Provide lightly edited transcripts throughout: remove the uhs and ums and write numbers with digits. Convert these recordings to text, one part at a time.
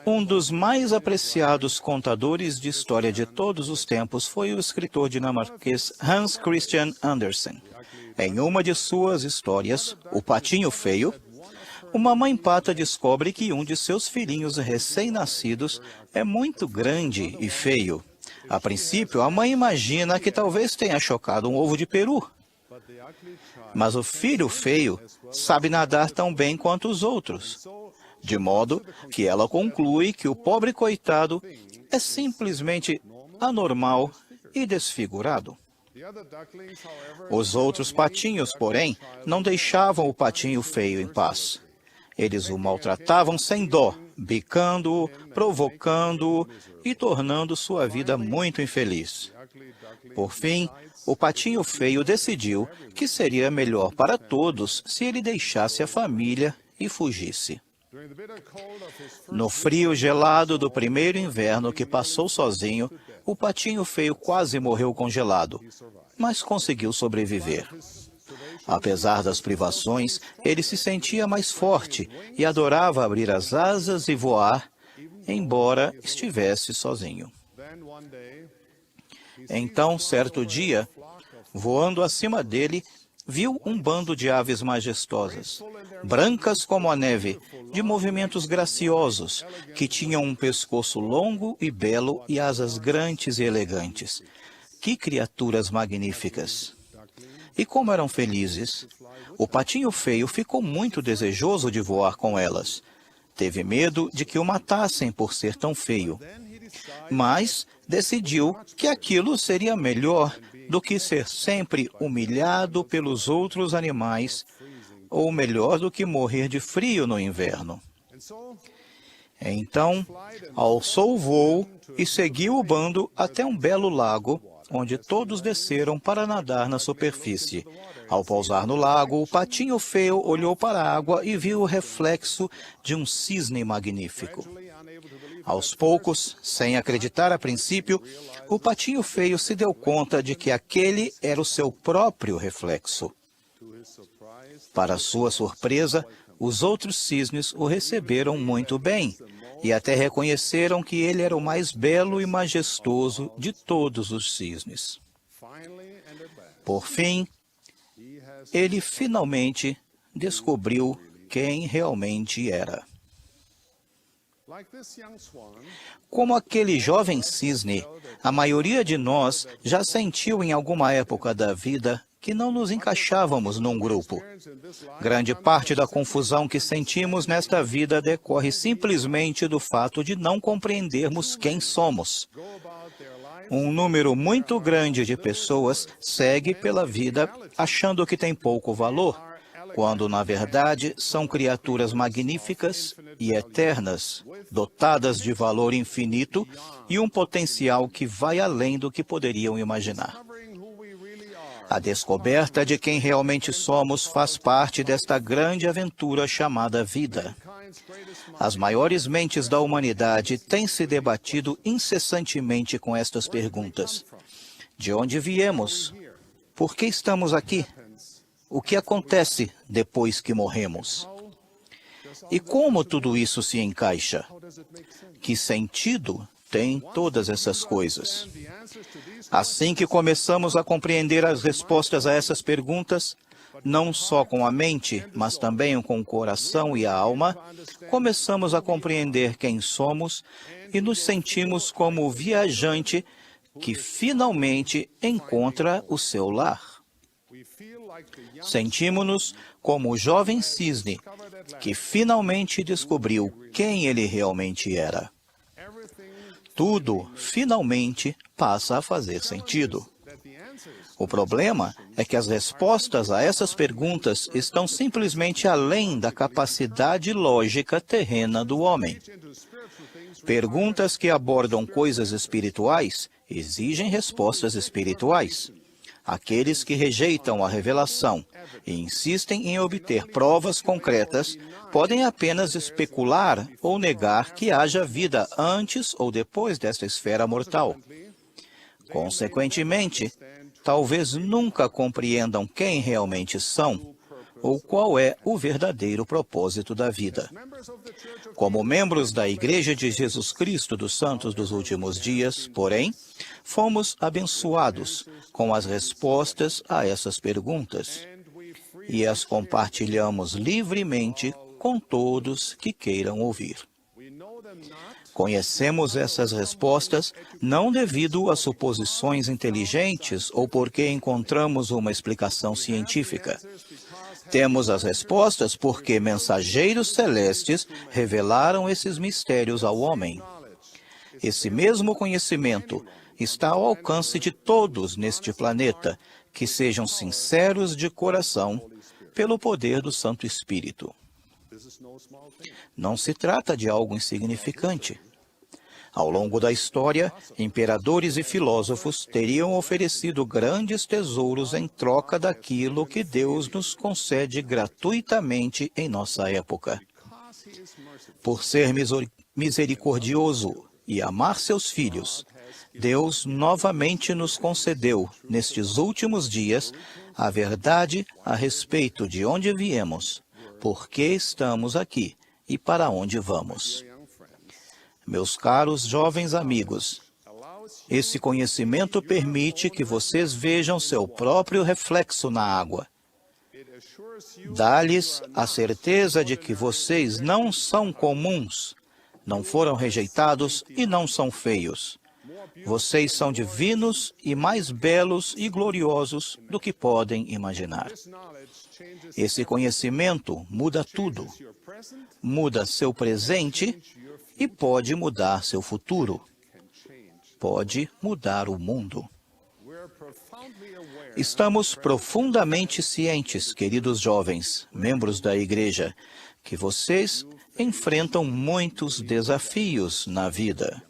Um dos mais apreciados contadores de história de todos os tempos foi o escritor dinamarquês Hans Christian Andersen. Em uma de suas histórias, O Patinho Feio, uma mãe pata descobre que um de seus filhinhos recém-nascidos é muito grande e feio. A princípio, a mãe imagina que talvez tenha chocado um ovo de peru. Mas o filho feio sabe nadar tão bem quanto os outros, de modo que ela conclui que o pobre coitado é simplesmente anormal e desfigurado. Os outros patinhos, porém, não deixavam o patinho feio em paz. Eles o maltratavam sem dó, bicando-o, provocando-o e tornando sua vida muito infeliz. Por fim, o patinho feio decidiu que seria melhor para todos se ele deixasse a família e fugisse. No frio gelado do primeiro inverno que passou sozinho, o patinho feio quase morreu congelado, mas conseguiu sobreviver. Apesar das privações, ele se sentia mais forte e adorava abrir as asas e voar, embora estivesse sozinho. Então, certo dia, voando acima dele, viu um bando de aves majestosas, brancas como a neve, de movimentos graciosos, que tinham um pescoço longo e belo e asas grandes e elegantes. Que criaturas magníficas! E como eram felizes! O patinho feio ficou muito desejoso de voar com elas. Teve medo de que o matassem por ser tão feio. Mas decidiu que aquilo seria melhor do que ser sempre humilhado pelos outros animais, ou melhor do que morrer de frio no inverno. Então, alçou o voo e seguiu o bando até um belo lago, onde todos desceram para nadar na superfície. Ao pousar no lago, o patinho feio olhou para a água e viu o reflexo de um cisne magnífico. Aos poucos, sem acreditar a princípio, o patinho feio se deu conta de que aquele era o seu próprio reflexo. Para sua surpresa, os outros cisnes o receberam muito bem e até reconheceram que ele era o mais belo e majestoso de todos os cisnes. Por fim, ele finalmente descobriu quem realmente era. Como aquele jovem cisne, a maioria de nós já sentiu em alguma época da vida que não nos encaixávamos num grupo. Grande parte da confusão que sentimos nesta vida decorre simplesmente do fato de não compreendermos quem somos. Um número muito grande de pessoas segue pela vida achando que tem pouco valor, quando, na verdade, são criaturas magníficas e eternas, dotadas de valor infinito e um potencial que vai além do que poderiam imaginar. A descoberta de quem realmente somos faz parte desta grande aventura chamada vida. As maiores mentes da humanidade têm se debatido incessantemente com estas perguntas. De onde viemos? Por que estamos aqui? O que acontece depois que morremos? E como tudo isso se encaixa? Que sentido tem todas essas coisas? Assim que começamos a compreender as respostas a essas perguntas, não só com a mente, mas também com o coração e a alma, começamos a compreender quem somos e nos sentimos como o viajante que finalmente encontra o seu lar. Sentimos-nos como o jovem cisne que finalmente descobriu quem ele realmente era. Tudo, finalmente, passa a fazer sentido. O problema é que as respostas a essas perguntas estão simplesmente além da capacidade lógica terrena do homem. Perguntas que abordam coisas espirituais exigem respostas espirituais. Aqueles que rejeitam a revelação e insistem em obter provas concretas podem apenas especular ou negar que haja vida antes ou depois desta esfera mortal. Consequentemente, talvez nunca compreendam quem realmente são, ou qual é o verdadeiro propósito da vida. Como membros da Igreja de Jesus Cristo dos Santos dos Últimos Dias, porém, fomos abençoados com as respostas a essas perguntas e as compartilhamos livremente com todos que queiram ouvir. Conhecemos essas respostas não devido a suposições inteligentes ou porque encontramos uma explicação científica. Temos as respostas porque mensageiros celestes revelaram esses mistérios ao homem. Esse mesmo conhecimento está ao alcance de todos neste planeta, que sejam sinceros de coração pelo poder do Santo Espírito. Não se trata de algo insignificante. Ao longo da história, imperadores e filósofos teriam oferecido grandes tesouros em troca daquilo que Deus nos concede gratuitamente em nossa época. Por ser misericordioso e amar seus filhos, Deus novamente nos concedeu, nestes últimos dias, a verdade a respeito de onde viemos, por que estamos aqui e para onde vamos. Meus caros jovens amigos, esse conhecimento permite que vocês vejam seu próprio reflexo na água. Dá-lhes a certeza de que vocês não são comuns, não foram rejeitados e não são feios. Vocês são divinos e mais belos e gloriosos do que podem imaginar. Esse conhecimento muda tudo. Muda seu presente e pode mudar seu futuro. Pode mudar o mundo. Estamos profundamente cientes, queridos jovens, membros da Igreja, que vocês enfrentam muitos desafios na vida.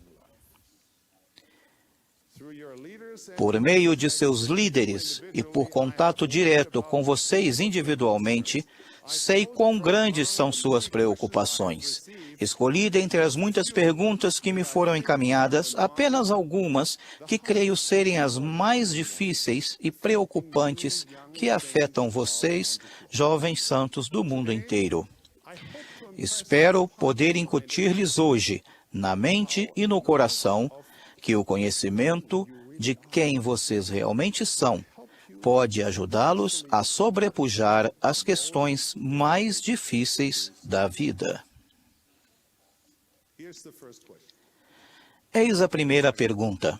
Por meio de seus líderes e por contato direto com vocês individualmente, sei quão grandes são suas preocupações. Escolhi dentre as muitas perguntas que me foram encaminhadas, apenas algumas que creio serem as mais difíceis e preocupantes que afetam vocês, jovens santos do mundo inteiro. Espero poder incutir-lhes hoje, na mente e no coração, que o conhecimento de quem vocês realmente são pode ajudá-los a sobrepujar as questões mais difíceis da vida. Eis a primeira pergunta.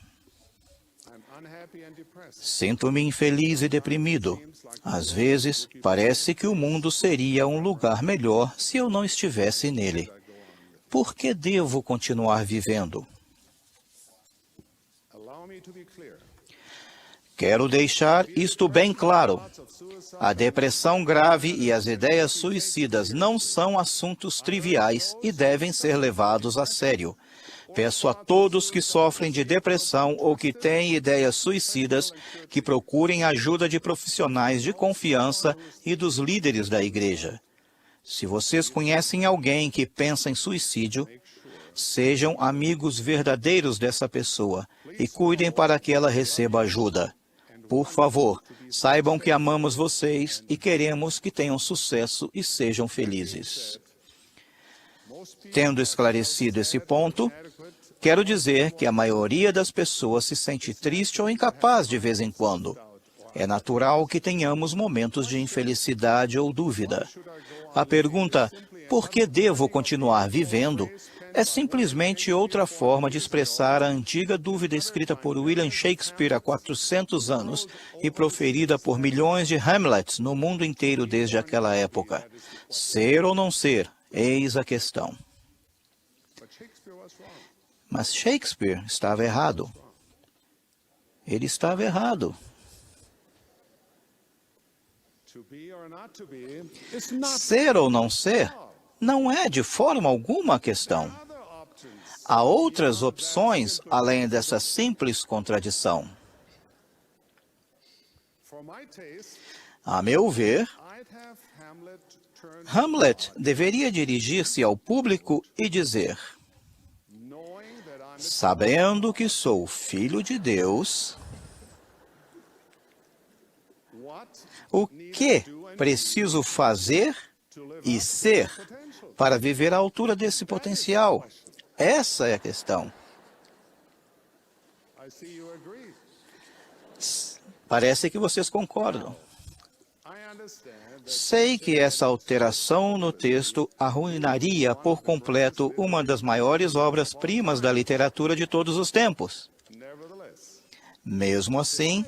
Sinto-me infeliz e deprimido. Às vezes, parece que o mundo seria um lugar melhor se eu não estivesse nele. Por que devo continuar vivendo? Quero deixar isto bem claro. A depressão grave e as ideias suicidas não são assuntos triviais e devem ser levados a sério. Peço a todos que sofrem de depressão ou que têm ideias suicidas que procurem ajuda de profissionais de confiança e dos líderes da Igreja. Se vocês conhecem alguém que pensa em suicídio, sejam amigos verdadeiros dessa pessoa e cuidem para que ela receba ajuda. Por favor, saibam que amamos vocês e queremos que tenham sucesso e sejam felizes. Tendo esclarecido esse ponto, quero dizer que a maioria das pessoas se sente triste ou incapaz de vez em quando. É natural que tenhamos momentos de infelicidade ou dúvida. A pergunta, por que devo continuar vivendo, é simplesmente outra forma de expressar a antiga dúvida escrita por William Shakespeare há 400 anos e proferida por milhões de Hamlets no mundo inteiro desde aquela época. Ser ou não ser, eis a questão. Mas Shakespeare estava errado. Ele estava errado. Ser ou não ser não é de forma alguma a questão. Há outras opções além dessa simples contradição. A meu ver, Hamlet deveria dirigir-se ao público e dizer: sabendo que sou filho de Deus, o que Preciso fazer e ser para viver à altura desse potencial. Essa é a questão. Parece que vocês concordam. Sei que essa alteração no texto arruinaria por completo uma das maiores obras-primas da literatura de todos os tempos. Mesmo assim,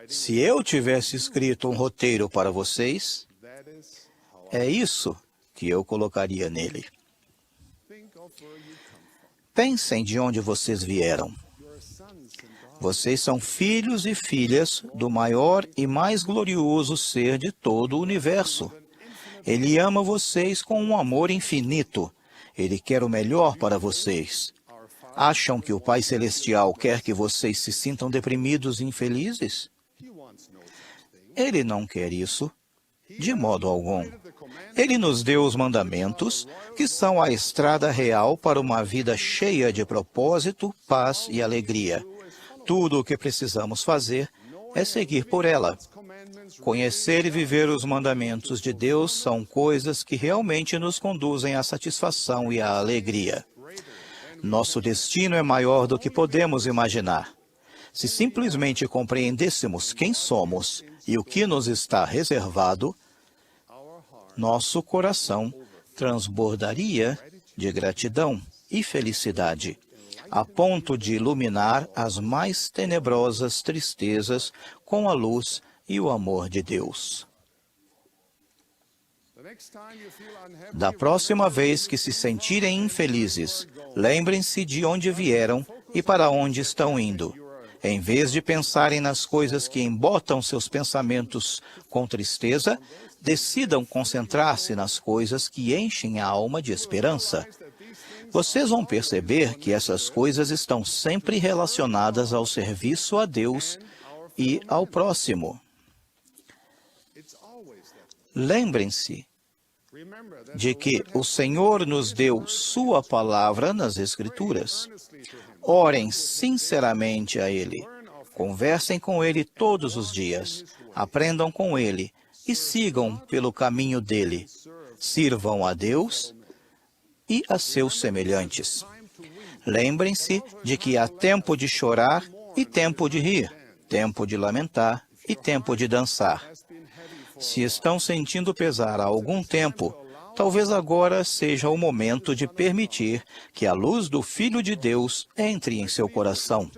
se eu tivesse escrito um roteiro para vocês, é isso que eu colocaria nele. Pensem de onde vocês vieram. Vocês são filhos e filhas do maior e mais glorioso ser de todo o universo. Ele ama vocês com um amor infinito. Ele quer o melhor para vocês. Acham que o Pai Celestial quer que vocês se sintam deprimidos e infelizes? Ele não quer isso, de modo algum. Ele nos deu os mandamentos, que são a estrada real para uma vida cheia de propósito, paz e alegria. Tudo o que precisamos fazer é seguir por ela. Conhecer e viver os mandamentos de Deus são coisas que realmente nos conduzem à satisfação e à alegria. Nosso destino é maior do que podemos imaginar. Se simplesmente compreendêssemos quem somos e o que nos está reservado, nosso coração transbordaria de gratidão e felicidade, a ponto de iluminar as mais tenebrosas tristezas com a luz e o amor de Deus. Da próxima vez que se sentirem infelizes, lembrem-se de onde vieram e para onde estão indo. Em vez de pensarem nas coisas que embotam seus pensamentos com tristeza, decidam concentrar-se nas coisas que enchem a alma de esperança. Vocês vão perceber que essas coisas estão sempre relacionadas ao serviço a Deus e ao próximo. Lembrem-se de que o Senhor nos deu sua palavra nas Escrituras. Orem sinceramente a Ele. Conversem com Ele todos os dias. Aprendam com Ele e sigam pelo caminho dele. Sirvam a Deus e a seus semelhantes. Lembrem-se de que há tempo de chorar e tempo de rir, tempo de lamentar e tempo de dançar. Se estão sentindo pesar há algum tempo, talvez agora seja o momento de permitir que a luz do Filho de Deus entre em seu coração.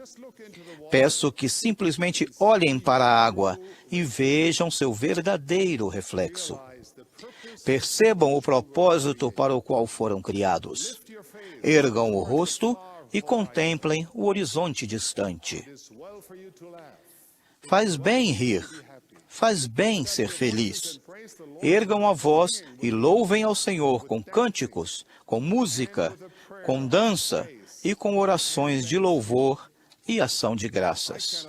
Peço que simplesmente olhem para a água e vejam seu verdadeiro reflexo. Percebam o propósito para o qual foram criados. Ergam o rosto e contemplem o horizonte distante. Faz bem rir. Faz bem ser feliz. Ergam a voz e louvem ao Senhor com cânticos, com música, com dança e com orações de louvor e ação de graças.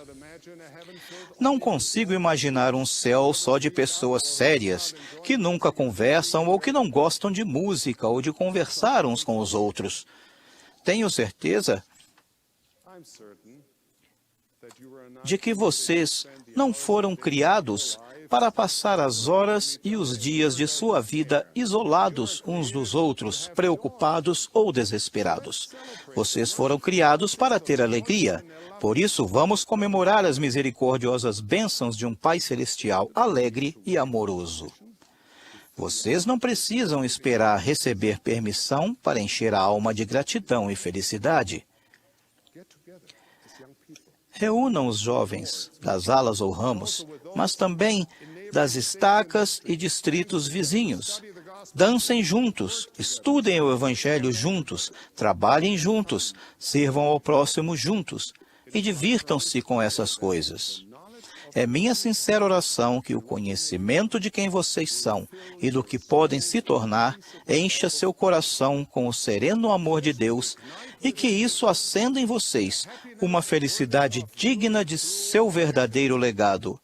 Não consigo imaginar um céu só de pessoas sérias, que nunca conversam ou que não gostam de música ou de conversar uns com os outros. Tenho certeza de que vocês não foram criados para passar as horas e os dias de sua vida isolados uns dos outros, preocupados ou desesperados. Vocês foram criados para ter alegria. Por isso, vamos comemorar as misericordiosas bênçãos de um Pai Celestial alegre e amoroso. Vocês não precisam esperar receber permissão para encher a alma de gratidão e felicidade. Reúnam os jovens das alas ou ramos, mas também das estacas e distritos vizinhos. Dancem juntos, estudem o Evangelho juntos, trabalhem juntos, sirvam ao próximo juntos e divirtam-se com essas coisas. É minha sincera oração que o conhecimento de quem vocês são e do que podem se tornar encha seu coração com o sereno amor de Deus e que isso acenda em vocês uma felicidade digna de seu verdadeiro legado,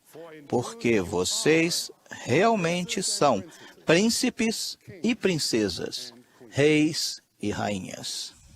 porque vocês realmente são príncipes e princesas, reis e rainhas.